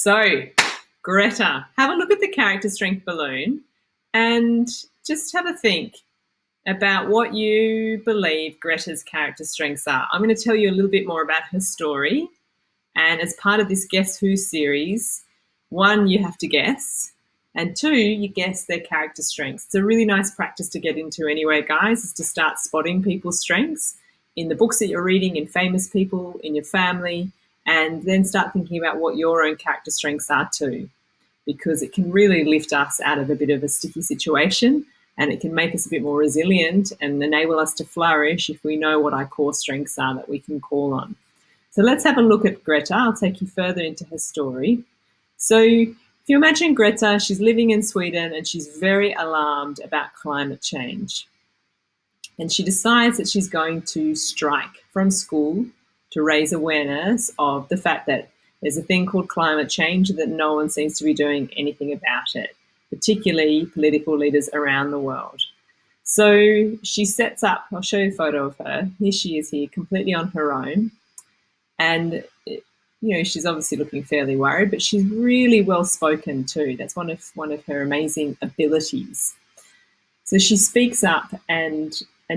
So, Greta, have a look at the character strength balloon and just have a think about what you believe Greta's character strengths are. I'm going to tell you a little bit more about her story. And as part of this Guess Who series, one, you have to guess, and two, you guess their character strengths. It's a really nice practice to get into anyway, guys, is to start spotting people's strengths in the books that you're reading, in famous people, in your family, and then start thinking about what your own character strengths are too, because it can really lift us out of a bit of a sticky situation, and it can make us a bit more resilient and enable us to flourish if we know what our core strengths are that we can call on. So let's have a look at Greta. I'll take you further into her story. So if you imagine Greta, she's living in Sweden and she's very alarmed about climate change. And she decides that she's going to strike from school to raise awareness of the fact that there's a thing called climate change, that no one seems to be doing anything about it, particularly political leaders around the world. So she sets up, I'll show you a photo of her. Here she is here, completely on her own. And, she's obviously looking fairly worried, but she's really well spoken too. That's one of her amazing abilities. So she speaks up and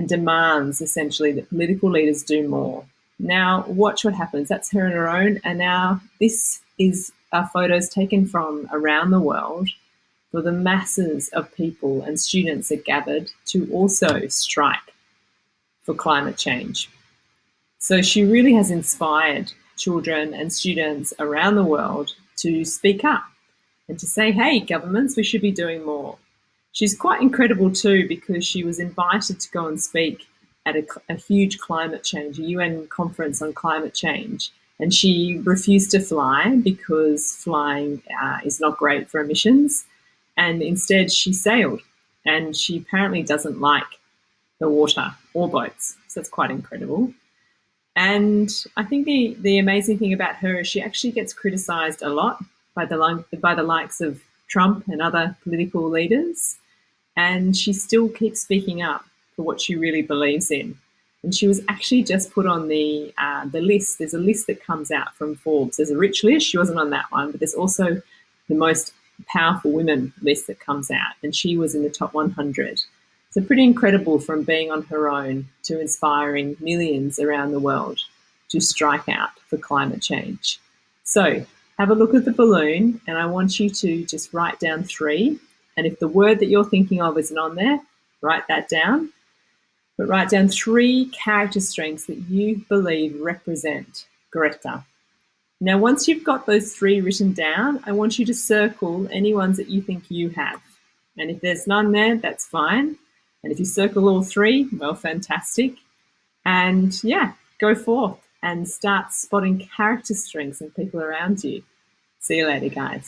demands essentially that political leaders do more. Now, watch what happens. That's her on her own. And now this is photos taken from around the world for the masses of people and students that gathered to also strike for climate change. So she really has inspired children and students around the world to speak up and to say, hey, governments, we should be doing more. She's quite incredible too, because she was invited to go and speak at a huge climate change, a UN conference on climate change. And she refused to fly because flying is not great for emissions. And instead she sailed, and she apparently doesn't like the water or boats. So it's quite incredible. And I think the amazing thing about her is she actually gets criticized a lot by the likes of Trump and other political leaders. And she still keeps speaking up for what she really believes in. And she was actually just put on the list. There's a list that comes out from Forbes. There's a rich list. She wasn't on that one, but there's also the most powerful women list that comes out. And she was in the top 100. So pretty incredible, from being on her own to inspiring millions around the world to strike out for climate change. So have a look at the balloon, and I want you to just write down 3. And if the word that you're thinking of isn't on there, write that down. But write down 3 character strengths that you believe represent Greta. Now, once you've got those 3 written down, I want you to circle any ones that you think you have. And if there's none there, that's fine. And if you circle all 3, well, fantastic. And yeah, go forth and start spotting character strengths in people around you. See you later, guys.